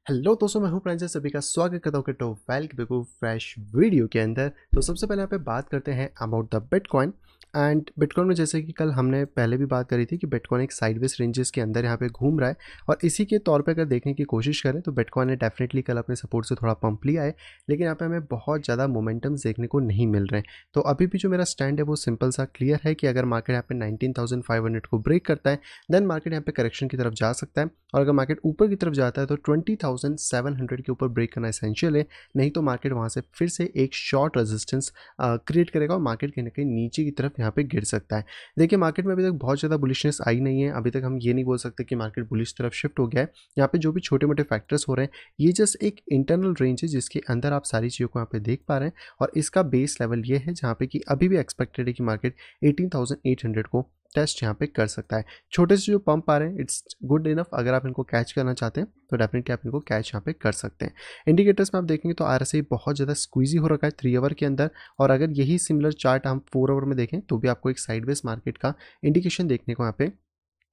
Hello दोस्तों, मैं हूं प्रांजल। सभी का स्वागत करता हूं क्रिप्टो वेल्क फ्रेश वीडियो के अंदर। तो सबसे पहले यहाँ पे बात करते हैं about the bitcoin. And bitcoin में जैसे कि कल हमने पहले भी बात करी थी कि बिटकॉइन एक साइडवेज रेंजेस के अंदर यहाँ पे घूम रहा है, और इसी के तौर पे अगर देखने की कोशिश करें तो बिटकॉइन ने डेफिनेटली कल अपने सपोर्ट से थोड़ा पंप लिया है, लेकिन यहाँ पे हमें बहुत ज़्यादा मोमेंटम्स देखने को नहीं मिल रहे हैं। तो अभी भी जो मेरा स्टैंड है वो सिंपल सा क्लियर है कि अगर मार्केट यहाँ पे 19,500 को ब्रेक करता है देन मार्केट यहाँ पे करेक्शन की तरफ जा सकता है, और अगर मार्केट ऊपर की तरफ जाता है तो 20,700 के ऊपर ब्रेक करना एसेंशियल है। नहीं तो मार्केट वहाँ से फिर से एक शॉर्ट रेजिस्टेंस क्रिएट करेगा और मार्केट कहीं ना कहीं नीचे की तरफ यहाँ पे गिर सकता है। देखिए, मार्केट में अभी तक बहुत ज़्यादा बुलिशनेस आई नहीं है। अभी तक हम ये नहीं बोल सकते कि मार्केट बुलिश तरफ शिफ्ट हो गया है। यहाँ पे जो भी छोटे मोटे फैक्टर्स हो रहे हैं, ये जस्ट एक इंटरनल रेंज है जिसके अंदर आप सारी चीज़ों को यहाँ पे देख पा रहे हैं, और इसका बेस लेवल ये है जहाँ पे कि अभी भी एक्सपेक्टेड है कि मार्केट 18,800 को टेस्ट यहाँ पे कर सकता है। छोटे से जो पंप आ रहे हैं इट्स गुड इनफ। अगर आप इनको कैच करना चाहते हैं तो डेफिनेटली आप इनको कैच यहाँ पे कर सकते हैं। इंडिकेटर्स में आप देखेंगे तो आरएसआई बहुत ज़्यादा स्क्वीजी हो रखा है 3 आवर के अंदर, और अगर यही सिमिलर चार्ट हम 4 आवर में देखें तो भी आपको एक साइडवेज मार्केट का इंडिकेशन देखने को यहाँ पे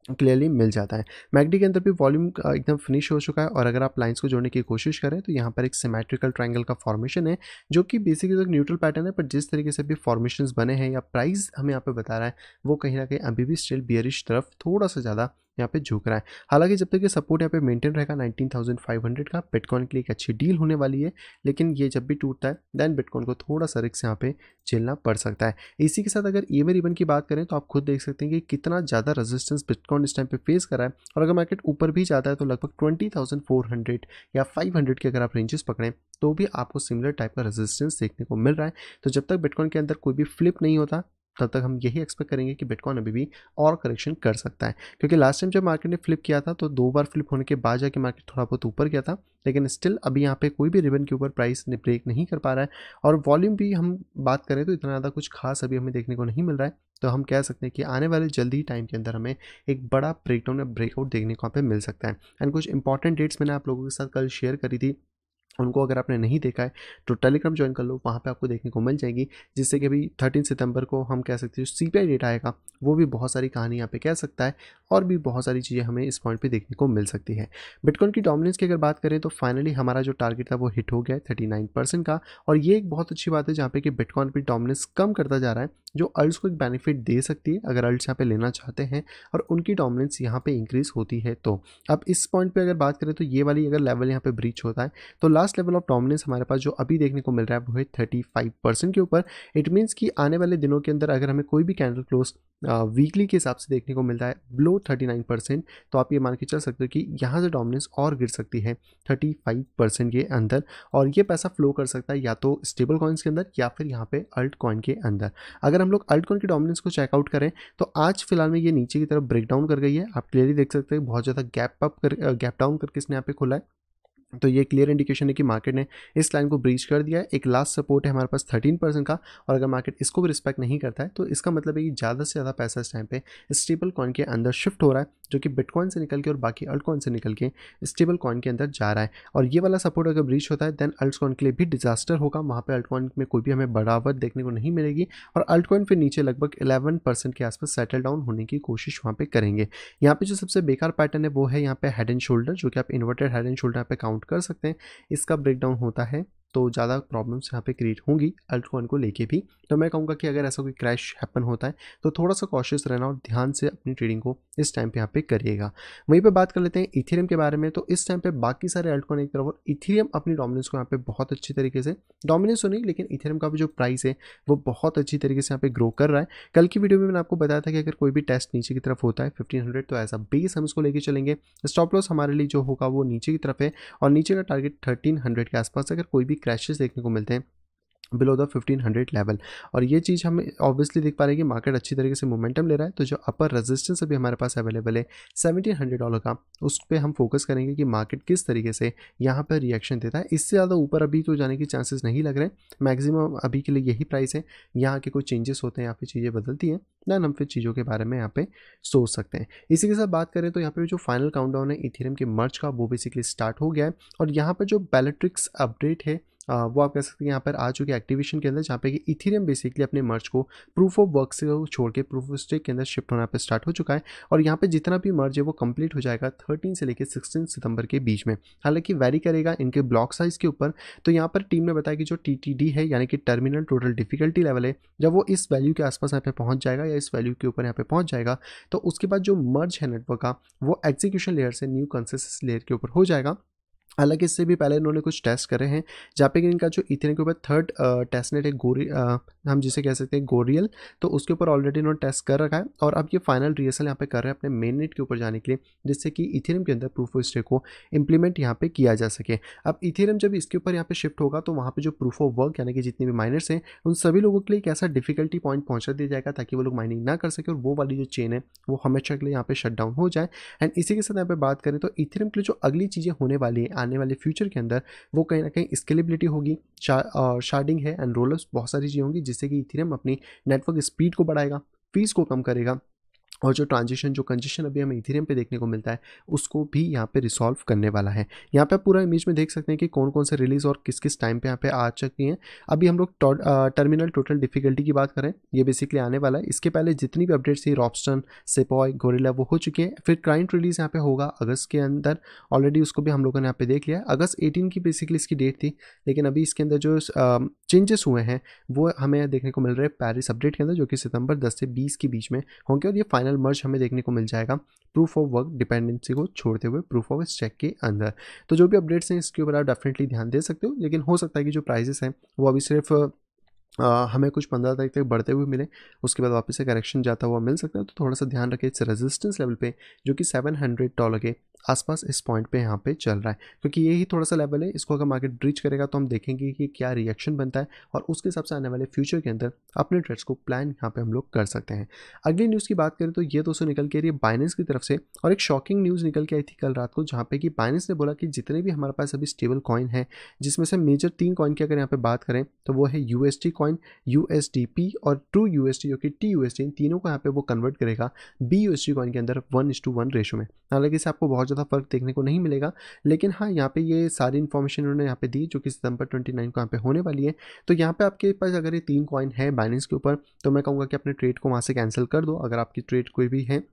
क्लियरली मिल जाता है। मैकडी के अंदर भी वॉल्यूम एकदम फिनिश हो चुका है, और अगर आप लाइंस को जोड़ने की कोशिश करें तो यहाँ पर एक सिमेट्रिकल ट्रायंगल का फॉर्मेशन है, जो कि बेसिकली एक न्यूट्रल पैटर्न है, पर जिस तरीके से भी फॉर्मेशंस बने हैं या प्राइस हमें यहाँ पे बता रहा है वो कहीं ना कहीं अभी भी स्टिल बियरिश तरफ थोड़ा सा ज़्यादा यहाँ पे झुक रहा है। हालांकि जब तक ये सपोर्ट यहाँ पे मेंटेन रहेगा 19,500 का, बिटकॉइन के लिए एक अच्छी डील होने वाली है। लेकिन ये जब भी टूटता है देन बिटकॉइन को थोड़ा सा रिस्क यहाँ पे झेलना पड़ सकता है। इसी के साथ अगर ईएमए रिबन की बात करें तो आप खुद देख सकते हैं कि कितना ज़्यादा रेजिस्टेंस बिटकॉइन इस टाइम पे फेस कर रहा है, और अगर मार्केट ऊपर भी जाता है तो लगभग 20,400 या 500 के अगर आप रेंजेस पकड़ें तो भी आपको सिमिलर टाइप का रेजिस्टेंस देखने को मिल रहा है। तो जब तक बिटकॉइन के अंदर कोई भी फ्लिप नहीं होता तब तक हम यही एक्सपेक्ट करेंगे कि बिटकॉइन अभी भी और करेक्शन कर सकता है, क्योंकि लास्ट टाइम जब मार्केट ने फ्लिप किया था तो 2 बार फ्लिप होने के बाद जाके मार्केट थोड़ा बहुत ऊपर गया था, लेकिन स्टिल अभी यहाँ पे कोई भी रिबन के ऊपर प्राइस ने ब्रेक नहीं कर पा रहा है। और वॉल्यूम भी हम बात करें तो इतना ज़्यादा कुछ खास अभी हमें देखने को नहीं मिल रहा है। तो हम कह सकते हैं कि आने वाले जल्दी ही टाइम के अंदर हमें एक बड़ा ब्रेकडाउन या ब्रेकआउट देखने को यहाँ पे मिल सकता है। एंड कुछ इंपॉर्टेंट डेट्स मैंने आप लोगों के साथ कल शेयर करी थी, उनको अगर आपने नहीं देखा है तो टेलीग्राम ज्वाइन कर लो, वहाँ पे आपको देखने को मिल जाएगी। जिससे कि अभी 13 सितंबर को हम कह सकते हैं जो सीपीआई डेटा आएगा वो भी बहुत सारी कहानी यहाँ पे कह सकता है, और भी बहुत सारी चीज़ें हमें इस पॉइंट पे देखने को मिल सकती है। बिटकॉइन की डोमिनेंस की अगर बात करें तो फाइनली हमारा जो टारगेट था वो हिट हो गया है 39% का, और ये एक बहुत अच्छी बात है जहाँ पे कि बिटकॉइन की डोमिनेंस कम करता जा रहा है, जो अल्ट्स को एक बेनिफिट दे सकती है अगर अल्ट्स यहाँ पे लेना चाहते हैं और उनकी डोमिनेंस यहाँ पे इंक्रीज होती है। तो अब इस पॉइंट पे अगर बात करें तो ये वाली अगर लेवल यहाँ पे ब्रीच होता है तो लास्ट लेवल ऑफ डोमिनेंस हमारे पास जो अभी देखने को मिल रहा है वो है 35% के ऊपर। इट मीन्स कि आने वाले दिनों के अंदर अगर हमें कोई भी कैंडल क्लोज वीकली के हिसाब से देखने को मिलता है बिलो 39%, तो आप ये मान के चल सकते हो कि यहाँ से डोमिनेंस और गिर सकती है 35% के अंदर, और ये पैसा फ्लो कर सकता है या तो स्टेबल कॉइन्स के अंदर या फिर यहाँ पे अल्ट कॉइन के अंदर। अगर हम लोग अल्ट कॉइन की डोमिनेंस को चेकआउट करें तो आज फिलहाल में ये नीचे की तरफ ब्रेक डाउन कर गई है। आप क्लियरली देख सकते हैं बहुत ज़्यादा गैप डाउन करके इसने यहाँ पे खुला है। तो ये क्लियर इंडिकेशन है कि मार्केट ने इस लाइन को ब्रीच कर दिया है। एक लास्ट सपोर्ट है हमारे पास 13% का, और अगर मार्केट इसको भी रिस्पेक्ट नहीं करता है तो इसका मतलब है कि ज़्यादा से ज़्यादा पैसा इस टाइम पे स्टेबल कॉइन के अंदर शिफ्ट हो रहा है, जो कि बिटकॉइन से निकल के और बाकी अल्ट कॉइन से निकल के स्टेबल कॉइन के अंदर जा रहा है। और ये वाला सपोर्ट अगर ब्रीच होता है देन अल्ट कॉइन के लिए भी डिजास्टर होगा। वहाँ पे अल्ट कॉइन में कोई भी हमें बढ़ावट देखने को नहीं मिलेगी, और अल्ट कॉइन फिर नीचे लगभग 11% के आसपास सेटल डाउन होने की कोशिश वहाँ पे करेंगे। यहाँ पे जो सबसे बेकार पैटर्न है वो है यहाँ पे हेड एंड शोल्डर, जो कि आप इन्वर्टेड हेड एंड शोल्डर यहाँ पे काउंट कर सकते हैं। इसका ब्रेकडाउन होता है तो ज़्यादा प्रॉब्लम्स यहाँ पे क्रिएट होंगी अल्टकॉइन को लेके भी। तो मैं कहूँगा कि अगर ऐसा कोई क्रैश हैपन होता है तो थोड़ा सा कॉशियस रहना और ध्यान से अपनी ट्रेडिंग को इस टाइम पे यहाँ पे करिएगा। वहीं पे बात कर लेते हैं इथेरियम के बारे में। तो इस टाइम पे बाकी सारे अल्टकॉइन एक तरफ और इथेरियम अपनी डोमिनेंस को यहाँ पे बहुत अच्छी तरीके से, डोमिनेंस तो नहीं लेकिन इथेरियम का भी जो प्राइस है वो बहुत अच्छी तरीके से यहाँ पे ग्रो कर रहा है। कल की वीडियो में मैंने आपको बताया था कि अगर कोई भी टेस्ट नीचे की तरफ होता है 1500 तो एज अ बेस हम इसको लेके चलेंगे। स्टॉप लॉस हमारे लिए जो होगा वो नीचे की तरफ है, और नीचे का टारगेट 1300 के आसपास अगर कोई भी क्रैशेस देखने को मिलते हैं बिलो द 1500 लेवल। और ये चीज़ हम ऑब्वियसली देख पा रहे हैं कि मार्केट अच्छी तरीके से मोमेंटम ले रहा है। तो जो अपर रेजिस्टेंस अभी हमारे पास अवेलेबल है $1700 का, उस पर हम फोकस करेंगे कि मार्केट किस तरीके से यहाँ पर रिएक्शन देता है। इससे ज़्यादा ऊपर अभी तो जाने के चांसेस नहीं लग रहे। मैक्सिमम अभी के लिए यही प्राइस है। यहाँ के कोई चेंजेस होते हैं या फिर चीज़ें बदलती हैं दैन हम फिर चीज़ों के बारे में यहाँ पे सोच सकते हैं। इसी के साथ बात करें तो यहाँ पे जो फाइनल काउंटडाउन है इथेरियम के मर्ज का वो बेसिकली स्टार्ट हो गया है, और यहाँ पर जो बेलेट्रिक्स अपडेट है वो आप कह सकते हैं यहाँ पर आ चुकी है एक्टिवेशन के अंदर, जहाँ पे कि इथेरियम बेसिकली अपने मर्ज को प्रूफ ऑफ वर्क से छोड़ के प्रूफ ऑफ स्टेक के अंदर शिफ्ट होना पे स्टार्ट हो चुका है। और यहाँ पे जितना भी मर्ज है वो कंप्लीट हो जाएगा 13 से लेकर 16 सितंबर के बीच में। हालांकि वेरी करेगा इनके ब्लॉक साइज के ऊपर। तो यहाँ पर टीम ने बताया कि जो TTD है यानी कि टर्मिनल टोटल डिफिकल्टी लेवल है, जब वो इस वैल्यू के आसपास यहाँ पे पहुंच जाएगा या इस वैल्यू के ऊपर यहाँ पे पहुंच जाएगा, तो उसके बाद जो मर्ज है नेटवर्क का वो एग्जीक्यूशन लेयर से न्यू कंसेंसस लेयर के ऊपर हो जाएगा। हालांकि इससे भी पहले इन्होंने कुछ टेस्ट करे हैं, जहाँ पे कि इनका जो इथेरियम के ऊपर थर्ड टेस्ट नेट है हम जिसे कह सकते हैं गोरियल, तो उसके ऊपर ऑलरेडी इन्होंने टेस्ट कर रखा है और अब ये फाइनल रिहर्सल यहाँ पे कर रहे हैं अपने मेन नेट के ऊपर जाने के लिए, जिससे कि इथेरियम के अंदर प्रूफ ऑफ स्टेक को इंप्लीमेंट यहाँ पे किया जा सके। अब इथेरियम जब इसके ऊपर यहाँ पे शिफ्ट होगा तो वहाँ पे जो प्रूफ ऑफ वर्क यानी कि जितने भी माइनर्स हैं उन सभी लोगों के लिए एक ऐसा डिफिकल्टी पॉइंट पहुँचा दिया जाएगा ताकि वो लोग माइनिंग ना कर सके और वो वाली जो चेन है वो हमेशा के लिए यहाँ पे शट डाउन हो जाए। एंड इसी के साथ यहाँ पे बात करें तो इथेरियम के लिए जो अगली चीज़ें होने वाली है आने वाले फ्यूचर के अंदर, वो कहीं ना कहीं स्केलेबिलिटी होगी, शार्डिंग है एंड रोलर्स, बहुत सारी चीज़ें होंगी जिससे कि इथेरियम अपनी नेटवर्क स्पीड को बढ़ाएगा, फीस को कम करेगा और जो ट्रांजिशन जो कंजेशन अभी हमें इथेरियम पे देखने को मिलता है उसको भी यहाँ पे रिसॉल्व करने वाला है। यहाँ पे आप पूरा इमेज में देख सकते हैं कि कौन कौन से रिलीज और किस किस टाइम पे यहाँ पे आ चुकी हैं। अभी हम लोग टर्मिनल टोटल डिफिकल्टी की बात करें, ये बेसिकली आने वाला है। इसके पहले जितनी भी अपडेट्स थी रॉबस्टन, सेपॉय, गोरिल्ला, वो हो चुकी है। फिर क्लाइंट रिलीज यहाँ पे होगा अगस्त के अंदर, ऑलरेडी उसको भी हम लोगों ने यहाँ पे देख लिया। अगस्त 18 की बेसिकली इसकी डेट थी, लेकिन अभी इसके अंदर जो चेंजेस हुए हैं वो हमें देखने को मिल रहे हैं पेरिस अपडेट के अंदर, जो कि सितंबर 10 से 20 के बीच में होंगे और ये फाइनल मर्ज हमें देखने को मिल जाएगा प्रूफ ऑफ वर्क डिपेंडेंसी को छोड़ते हुए प्रूफ ऑफ स्टेक के अंदर। तो जो भी अपडेट्स हैं इसके ऊपर आप डेफिनेटली ध्यान दे सकते हो, लेकिन हो सकता है कि जो प्राइजेस हैं वो अभी सिर्फ हमें कुछ 15 तारीख तक बढ़ते हुए मिले, उसके बाद वापस से करेक्शन जाता हुआ मिल सकता है। तो थोड़ा सा ध्यान रखें इस रेजिस्टेंस लेवल पे जो कि $700 के आसपास इस पॉइंट पे यहाँ पे चल रहा है, क्योंकि यही थोड़ा सा लेवल है। इसको अगर मार्केट ब्रीच करेगा तो हम देखेंगे कि क्या रिएक्शन बनता है और उसके हिसाब से आने वाले फ्यूचर के अंदर अपने ट्रेड्स को प्लान यहाँ पे हम लोग कर सकते हैं। अगली न्यूज़ की बात करें तो ये दोस्तों निकल के आ रही है बाइनेंस की तरफ से, और एक शॉकिंग न्यूज़ निकल के आई थी कल रात को, जहाँ पे कि बाइनेंस ने बोला कि जितने भी हमारे पास अभी स्टेबल कॉइन है, जिसमें से मेजर 3 कॉइन की अगर यहाँ पे बात करें तो वो है USD कॉइन, USDP और ट्रू USD जो कि TUSD, इन तीनों को यहाँ पे वो कन्वर्ट करेगा BUSD कॉइन के अंदर 1:1 रेशो में। हालांकि इससे आपको बहुत ज़्यादा फर्क देखने को नहीं मिलेगा, लेकिन हाँ यहाँ पे ये सारी इन्फॉर्मेशन उन्होंने यहाँ पे दी जो कि सितंबर 29 को यहाँ पे होने वाली है। तो यहाँ पे आपके पास अगर ये 3 कॉइन है बाइनेंस के ऊपर, तो मैं कहूँगा कि अपने ट्रेड को वहाँ से कैंसिल कर दो अगर आपकी ट्रेड कोई भी है,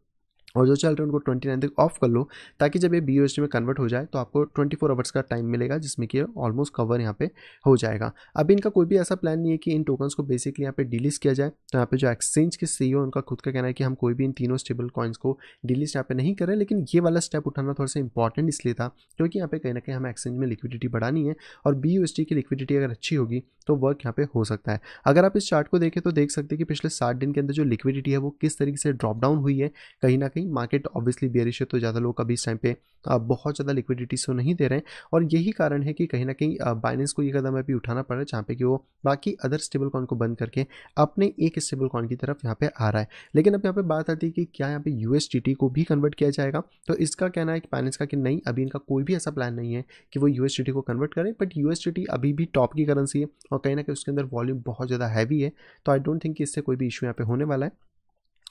और जो चल रहे हैं उनको 29 तक ऑफ कर लो, ताकि जब ये BUSD में कन्वर्ट हो जाए तो आपको 24 आवर्स का टाइम मिलेगा जिसमें कि ऑलमोस्ट कवर यहाँ पे हो जाएगा। अब इनका कोई भी ऐसा प्लान नहीं है कि इन टोकन्स को बेसिकली यहाँ पे डिलीस्ट किया जाए। तो यहाँ पे जो एक्सचेंज के CEO उनका खुद का कहना है कि हम कोई भी इन तीनों स्टेबल कॉइन्स को डिलीस्ट यहाँ पे नहीं करें, लेकिन ये वाला स्टेप उठाना थोड़ा सा इंपॉर्टेंट इसलिए था क्योंकि यहाँ पे कहीं ना कहीं हमें एक्सचेंज में लिक्विडिटी बढ़ानी है, और BUSD की लिक्विडिटी अगर अच्छी होगी तो वर्क यहाँ पे हो सकता है। अगर आप इस चार्ट को देखें तो देख सकते हैं कि पिछले 60 दिन के अंदर जो लिक्विडिटी है वो किस तरीके से ड्रॉप डाउन हुई है। कहीं ना कहीं मार्केट ऑब्वियसली बेयरिश है, तो ज़्यादा लोग अभी इस टाइम पे बहुत ज़्यादा लिक्विडिटी से नहीं दे रहे हैं, और यही कारण है कि कहीं ना कहीं बाइनेंस को ये कदम अभी उठाना पड़ रहा है, जहाँ पे कि वो बाकी अदर स्टेबल कॉइन को बंद करके अपने एक स्टेबल कॉइन की तरफ यहाँ पे आ रहा है। लेकिन अब यहाँ पे बात आती है कि क्या यहाँ पे USDT को भी कन्वर्ट किया जाएगा, तो इसका कहना है कि बाइनेंस का कि नहीं, अभी इनका कोई भी ऐसा प्लान नहीं है कि वो USDT को कन्वर्ट करें, बट USDT अभी भी टॉप की करेंसी है और कहीं ना कहीं उसके अंदर वॉल्यूम बहुत ज़्यादा हैवी है। तो आई डोंट थिंक कि इससे कोई भी इशू यहाँ पे होने वाला है,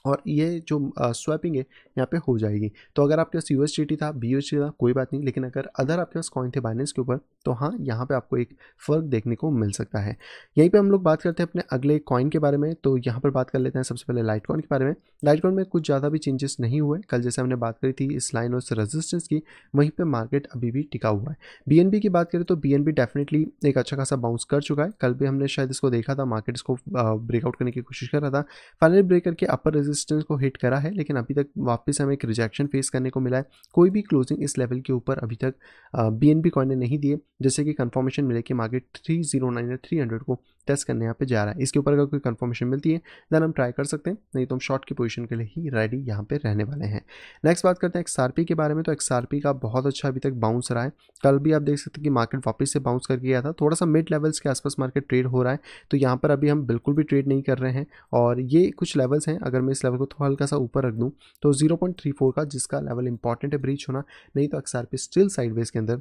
और ये जो स्वैपिंग है यहाँ पे हो जाएगी। तो अगर आपके पास USDT था, BUSD था, कोई बात नहीं, लेकिन अगर अदर आपके पास कॉइन थे बाइनेंस के ऊपर, तो हाँ यहाँ पे आपको एक फ़र्क देखने को मिल सकता है। यहीं पे हम लोग बात करते हैं अपने अगले कॉइन के बारे में। तो यहाँ पर बात कर लेते हैं सबसे पहले लाइट कॉइन के बारे में। लाइट कॉइन में कुछ ज़्यादा भी चेंजेस नहीं हुए। कल जैसे हमने बात करी थी इस लाइन और इस रेजिस्टेंस की, वहीं पर मार्केट अभी भी टिका हुआ है। BNB की बात करें तो BNB डेफिनेटली एक अच्छा खासा बाउंस कर चुका है। कल भी हमने शायद इसको देखा था, मार्केट इसको ब्रेकआउट करने की कोशिश कर रहा था, फाइनली ब्रेक करके अपर रेजिस्टेंस को हिट करा है, लेकिन अभी तक वापस हमें एक रिजेक्शन फेस करने को मिला है। कोई भी क्लोजिंग इस लेवल के ऊपर अभी तक BNB कॉइन ने नहीं दिए, जैसे कि कंफर्मेशन मिले कि मार्केट 309 या 300 को टेस्ट करने यहाँ पे जा रहा है। इसके ऊपर अगर कोई कंफर्मेशन मिलती है देन हम ट्राई कर सकते हैं, नहीं तो हम शॉर्ट की पोजीशन के लिए ही रेडी यहाँ पे रहने वाले हैं। नेक्स्ट बात करते हैं XRP के बारे में। तो XRP का बहुत अच्छा अभी तक बाउंस रहा है। कल भी आप देख सकते हैं कि मार्केट वापस से बाउंस करके गया था, थोड़ा सा मिड लेवल्स के आसपास मार्केट ट्रेड हो रहा है। तो यहाँ पर अभी हम बिल्कुल भी ट्रेड नहीं कर रहे हैं, और ये कुछ लेवल्स हैं, अगर मैं इस लेवल को थोड़ा हल्का सा ऊपर रख दूँ तो 0.34 का जिसका लेवल इंपॉर्टेंट है ब्रीच होना, नहीं तो XRP स्टिल साइडवेज के अंदर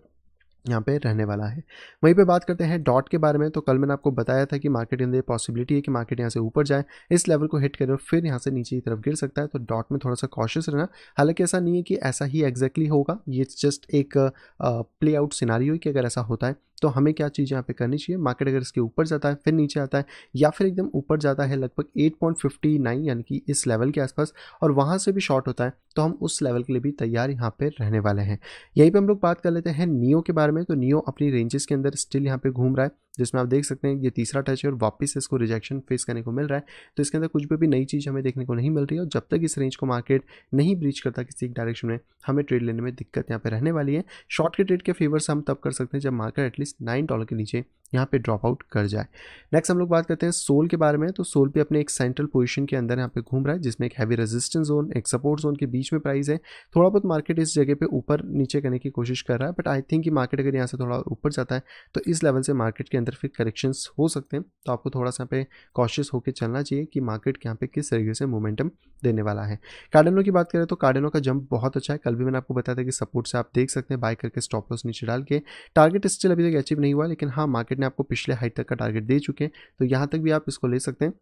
यहाँ पे रहने वाला है। वहीं पे बात करते हैं डॉट के बारे में। तो कल मैंने आपको बताया था कि मार्केट के अंदर पॉसिबिलिटी है कि मार्केट यहाँ से ऊपर जाए, इस लेवल को हिट करे और फिर यहाँ से नीचे की तरफ गिर सकता है। तो डॉट में थोड़ा सा कॉशियस रहना। हालांकि ऐसा नहीं है कि ऐसा ही एग्जैक्टली होगा, ये जस्ट एक प्ले आउट सिनारियो है कि अगर ऐसा होता है तो हमें क्या चीज़ यहाँ पे करनी चाहिए, मार्केट अगर इसके ऊपर जाता है फिर नीचे आता है या फिर एकदम ऊपर जाता है लगभग 8.59 यानी कि इस लेवल के आसपास और वहाँ से भी शॉर्ट होता है, तो हम उस लेवल के लिए भी तैयार यहाँ पे रहने वाले हैं। यहीं पे हम लोग बात कर लेते हैं नियो के बारे में। तो नियो अपनी रेंजेस के अंदर स्टिल यहाँ पे घूम रहा है, जिसमें आप देख सकते हैं ये तीसरा टच है और वापस इसको रिजेक्शन फेस करने को मिल रहा है। तो इसके अंदर कुछ भी नई चीज़ हमें देखने को नहीं मिल रही है और जब तक इस रेंज को मार्केट नहीं ब्रीच करता किसी एक डायरेक्शन में, हमें ट्रेड लेने में दिक्कत यहाँ पे रहने वाली है। शॉर्ट के ट्रेड के फेवर से हम तब कर सकते हैं जब मार्केट एटलीस्ट $9 के नीचे यहाँ पे ड्रॉप आउट कर जाए। नेक्स्ट हम लोग बात करते हैं सोल के बारे में। तो सोल पे अपने एक सेंट्रल पोजीशन के अंदर यहाँ पे घूम रहा है, जिसमें एक हैवी रेजिस्टेंस जोन, एक सपोर्ट जोन के बीच में प्राइस है। थोड़ा बहुत मार्केट इस जगह पे ऊपर नीचे करने की कोशिश कर रहा है, बट आई थिंक कि मार्केट अगर यहाँ से थोड़ा ऊपर जाता है तो इस लेवल से मार्केट के अंदर फिर करेक्शंस हो सकते हैं। तो आपको थोड़ा सा पे कॉशियस होकर चलना चाहिए कि मार्केट यहाँ पे किस तरीके से मोमेंटम देने वाला है। कार्डिनो की बात करें तो कार्डिनो का जंप बहुत अच्छा है। कल भी मैंने आपको बताया था कि सपोर्ट से आप देख सकते हैं बाय करके स्टॉप लॉस नीचे डाल के। टारगेट स्टिल अभी तक अचीव नहीं हुआ, लेकिन हाँ मार्केट ने आपको पिछले हाइट तक का टारगेट दे चुके हैं, तो यहाँ तक भी आप इसको ले सकते हैं।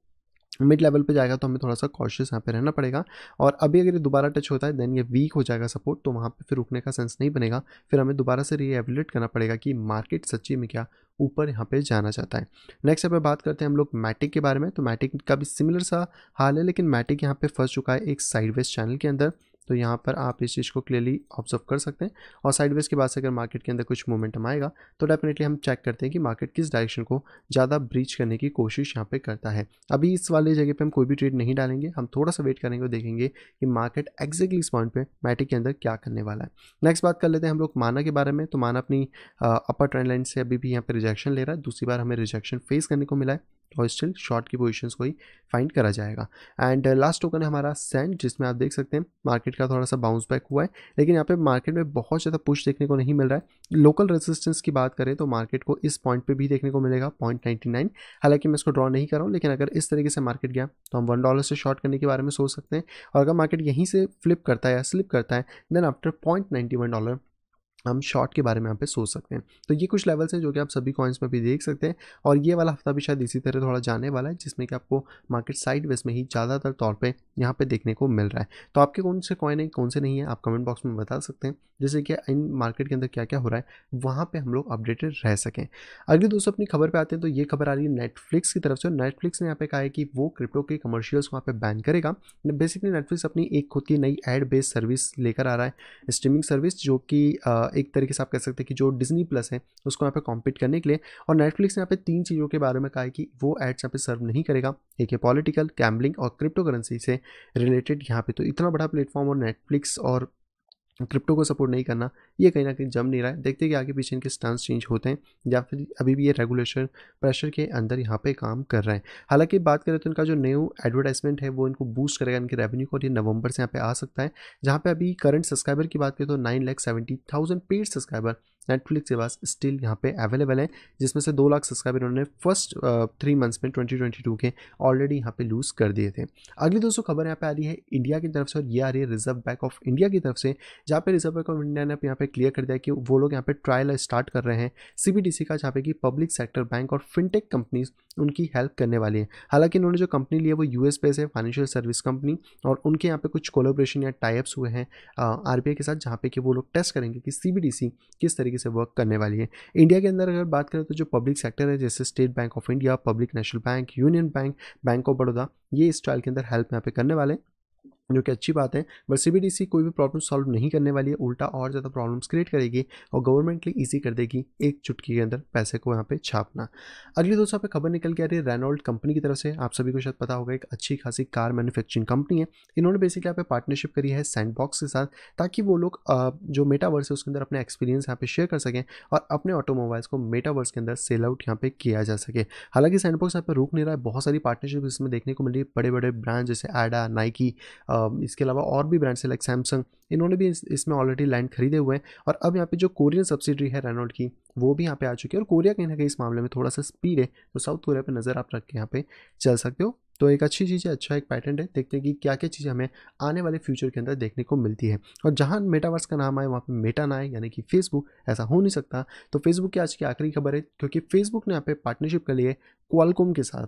मिड लेवल पे जाएगा तो हमें थोड़ा सा कॉशियस यहाँ पे रहना पड़ेगा और अभी अगर ये दोबारा टच होता है देन ये वीक हो जाएगा सपोर्ट, तो वहाँ पे फिर रुकने का सेंस नहीं बनेगा। फिर हमें दोबारा से रीएवैल्यूएट करना पड़ेगा कि मार्केट सच्ची में क्या ऊपर यहाँ पे जाना चाहता है। नेक्स्ट यहाँ पे बात करते हैं हम लोग मैटिक के बारे में। तो मैटिक का भी सिमिलर सा हाल है, लेकिन मैटिक यहाँ पे फंस चुका है एक साइडवेज चैनल के अंदर। तो यहाँ पर आप इस चीज़ को क्लियरली ऑब्जर्व कर सकते हैं और साइडवेज के बाद से अगर मार्केट के अंदर कुछ मोमेंटम आएगा तो डेफिनेटली हम चेक करते हैं कि मार्केट किस डायरेक्शन को ज़्यादा ब्रीच करने की कोशिश यहाँ पे करता है। अभी इस वाले जगह पे हम कोई भी ट्रेड नहीं डालेंगे, हम थोड़ा सा वेट करेंगे और देखेंगे कि मार्केट एक्जैक्टली इस पॉइंट पे मैटिक के अंदर क्या करने वाला है। नेक्स्ट बात कर लेते हैं हम लोग माना के बारे में। तो माना अपनी अपर ट्रेंड लाइन से अभी भी यहाँ पे रिजेक्शन ले रहा है, दूसरी बार हमें रिजेक्शन फेस करने को मिला है और स्टिल शॉर्ट की पोजीशंस को ही फाइंड करा जाएगा। एंड लास्ट टोकन है हमारा सेंड, जिसमें आप देख सकते हैं मार्केट का थोड़ा सा बाउंस बैक हुआ है, लेकिन यहाँ पे मार्केट में बहुत ज़्यादा पुश देखने को नहीं मिल रहा है। लोकल रेजिस्टेंस की बात करें तो मार्केट को इस पॉइंट पे भी देखने को मिलेगा 0.99। हालांकि मैं इसको ड्रॉ नहीं कर रहा हूँ, लेकिन अगर इस तरीके से मार्केट गया तो हम $1 से शॉर्ट करने के बारे में सोच सकते हैं और अगर मार्केट यहीं से फ्लिप करता है या स्लिप करता है देन आफ्टर $0.91 हम शॉर्ट के बारे में यहाँ पे सोच सकते हैं। तो ये कुछ लेवल्स हैं जो कि आप सभी कॉइन्स में भी देख सकते हैं और ये वाला हफ्ता भी शायद इसी तरह थोड़ा जाने वाला है, जिसमें कि आपको मार्केट साइडवेज में ही ज़्यादातर तौर पे यहाँ पे देखने को मिल रहा है। तो आपके कौन से कॉइन है कौन से नहीं है आप कमेंट बॉक्स में बता सकते हैं, जैसे कि इन मार्केट के अंदर क्या क्या हो रहा है वहाँ पर हम लोग अपडेटेड रह सकें। अगले दोस्तों अपनी खबर पर आते हैं। तो ये खबर आ रही है नेटफ्लिक्स की तरफ से। नेटफ्लिक्स ने यहाँ पे कहा है कि वो क्रिप्टो के कमर्शियल्स को वहाँ पे बैन करेगा। बेसिकली नेटफ्लिक्स अपनी एक खुद की नई एड बेस्ड सर्विस लेकर आ रहा है, स्ट्रीमिंग सर्विस, जो कि एक तरीके से आप कह सकते हैं कि जो डिज्नी प्लस है उसको यहाँ पे कॉम्पीट करने के लिए। और नेटफ्लिक्स ने यहाँ पे 3 चीज़ों के बारे में कहा है कि वो एड्स यहाँ पे सर्व नहीं करेगा। एक है पॉलिटिकल, गैम्बलिंग और क्रिप्टो करेंसी से रिलेटेड। यहाँ पे तो इतना बड़ा प्लेटफॉर्म और नेटफ्लिक्स और क्रिप्टो को सपोर्ट नहीं करना, ये कहीं ना कहीं जम नहीं रहा है। देखते हैं कि आगे पीछे इनके स्टांस चेंज होते हैं या फिर अभी भी ये रेगुलेशन प्रेशर के अंदर यहाँ पे काम कर रहे हैं। हालांकि बात करें तो इनका जो न्यू एडवर्टाइजमेंट है वो इनको बूस्ट करेगा इनके रेवेन्यू को, और ये नवंबर से यहाँ पे आ सकता है। जहाँ पे अभी करंट सब्सक्राइबर की बात करें तो 9,70,000 पेड सब्सक्राइबर नेटफ्लिक्स के पास स्टिल यहाँ पे अवेलेबल है, जिसमें से 2 लाख सब्सक्राइबर उन्होंने फर्स्ट 3 मंथ्स में 2022 के ऑलरेडी यहाँ पे लूज़ कर दिए थे। अगली दोस्तों खबर यहाँ पे आ रही है इंडिया की तरफ से और ये आ रही है रिजर्व बैंक ऑफ इंडिया की तरफ से, जहाँ पे रिजर्व बैंक ऑफ इंडिया ने यहाँ पे क्लियर कर दिया कि वो लोग यहाँ पे ट्रायल स्टार्ट कर रहे हैं सीबीडीसी का, जहाँ पे कि पब्लिक सेक्टर बैंक और फिनटेक कंपनीज उनकी हेल्प करने वाली है। हालांकि इन्होंने जो कंपनी ली है वो यूएस बेस है, फाइनेंशियल सर्विस कंपनी, और उनके यहाँ पे कुछ कोलैबोरेशन या टाइप्स हुए हैं आरबीआई के साथ, जहाँ पे कि वो लोग टेस्ट करेंगे कि सीबीडीसी किस तरीके से वर्क करने वाली है। इंडिया के अंदर अगर बात करें तो जो पब्लिक सेक्टर है जैसे state bank of India, public national bank, union bank, bank of Baroda, ये इस ट्रायल के अंदर हेल्प यहाँ पे करने वाले हैं, जो कि अच्छी बात है। बट सीबीडीसी कोई भी प्रॉब्लम सॉल्व नहीं करने वाली है, उल्टा और ज़्यादा प्रॉब्लम्स क्रिएट करेगी और गवर्नमेंट के लिए ईजी कर देगी एक चुटकी के अंदर पैसे को यहाँ पे छापना। अगली दोस्तों पे खबर निकल के आ रही है रेनॉल्ट कंपनी की तरफ से। आप सभी को शायद पता होगा एक अच्छी खासी कार मैन्युफैक्चरिंग कंपनी है। इन्होंने बेसिकली यहाँ पे पार्टनरशिप करी है सैंडबॉक्स के साथ, ताकि वो लोग जो मेटावर्स है उसके अंदर अपने एक्सपीरियंस यहाँ पे शेयर कर सकें और अपने ऑटोमोबाइल्स को मेटावर्स के अंदर सेल आउट यहाँ पे किया जा सके। हालांकि सैंडबॉक्स यहाँ पे रुक नहीं रहा है, बहुत सारी पार्टनरशिप इसमें देखने को मिल रही है। बड़े बड़े ब्रांड जैसे एडा, नाइकी, इसके अलावा और भी ब्रांड्स है लाइक सैमसंग, इन्होंने भी इसमें ऑलरेडी लैंड खरीदे हुए हैं। और अब यहाँ पे जो कोरियन सब्सिडरी है रेनॉल्ट की वो भी यहाँ पे आ चुकी है, और कोरिया कहीं ना कहीं इस मामले में थोड़ा सा स्पीड है, तो साउथ कोरिया पे नज़र आप रख के यहाँ पे चल सकते हो। तो एक अच्छी चीज़ है, अच्छा एक पैटर्न है। देखते हैं कि क्या क्या चीज़ें हमें आने वाले फ्यूचर के अंदर देखने को मिलती है। और जहाँ मेटावर्स का नाम आए वहाँ पे मेटा ना आए, यानी कि फेसबुक, ऐसा हो नहीं सकता। तो फेसबुक की आज की आखिरी खबर है, क्योंकि फेसबुक ने यहाँ पे पार्टनरशिप कर ली है क्वालकॉम के साथ।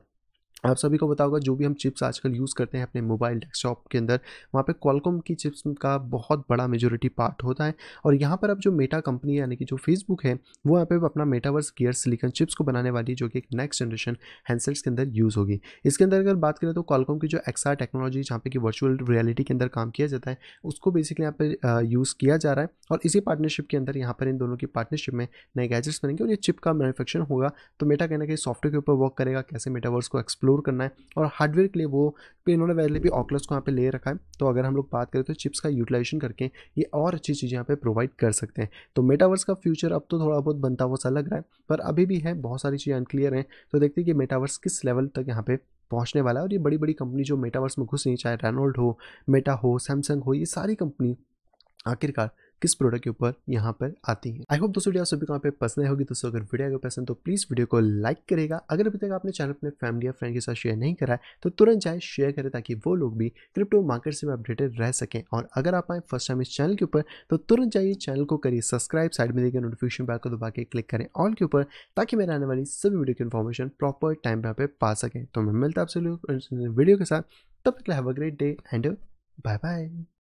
आप सभी को पता होगा जो भी हम चिप्स आजकल यूज़ करते हैं अपने मोबाइल डेस्कटॉप के अंदर, वहाँ पे क्वालकॉम की चिप्स का बहुत बड़ा मेजॉरिटी पार्ट होता है। और यहाँ पर अब जो मेटा कंपनी है यानी कि जो फेसबुक है, वो यहाँ पे अपना मेटावर्स गियर सिलिकॉन चिप्स को बनाने वाली है, जो कि एक नेक्स्ट जनरेशन हैंडसेट्स के अंदर यूज़ होगी। इसके अंदर अगर बात करें तो क्वालकॉम की जो XR टेक्नोलॉजी जहाँ पे कि वर्चुअल रियलिटी के अंदर काम किया जाता है, उसको बेसिकली यहाँ पे यूज़ किया जा रहा है। और इसी पार्टनरशिप के अंदर यहाँ पर इन दोनों की पार्टनरशिप में नए गैजेट्स बनेंगे और ये चिप का मैन्युफैक्चरिंग होगा। तो मेटा कहीं न कहीं सॉफ्टवेयर के ऊपर वर्क करेगा, कैसे मेटावर्स को एक्सप्लोर करना है। और हार्डवेयर के लिए वो पे इन्होंने पहले भी ऑकुलस को यहाँ पे ले रखा है। तो अगर हम लोग बात करें तो चिप्स का यूटिलाइजेशन करके ये और अच्छी चीज़ें यहाँ पे प्रोवाइड कर सकते हैं। तो मेटावर्स का फ्यूचर अब तो थोड़ा बहुत बनता हुआ सा लग रहा है, पर अभी भी है, बहुत सारी चीज़ें अनक्लियर हैं। तो देखते हैं कि मेटावर्स किस लेवल तक यहाँ पे पहुँचने वाला है। और ये बड़ी-बड़ी कंपनी जो मेटावर्स में घुस रही हैं, चाहे रेनॉल्ट हो, मेटा हो, सैमसंग हो, ये सारी कंपनी आखिरकार किस प्रोडक्ट के ऊपर यहाँ पर आती है। आई होप दोस्तों वीडियो आप सभी को यहाँ पे पसंद होगी। दोस्तों अगर वीडियो अगर पसंद तो प्लीज़ वीडियो को लाइक करेगा। अगर अभी तक आपने चैनल अपने फैमिली या फ्रेंड के साथ शेयर नहीं करा है तो तुरंत जाए शेयर करें, ताकि वो लोग भी क्रिप्टो मार्केट से अपडेटेड रह सकें। और अगर आप आए फर्स्ट टाइम इस चैनल के ऊपर तो तुरंत जाइए चैनल को करिए सब्सक्राइब, साइड में देखिए नोटिफिकेशन बेल को दबा के क्लिक करें ऑल के ऊपर, ताकि मेरे आने वाली सभी वीडियो की इन्फॉर्मेशन प्रॉपर टाइम पे यहाँ पे पा सकें। तो मैं मिलता आपसे वीडियो के साथ, तब तक have a great day and bye bye.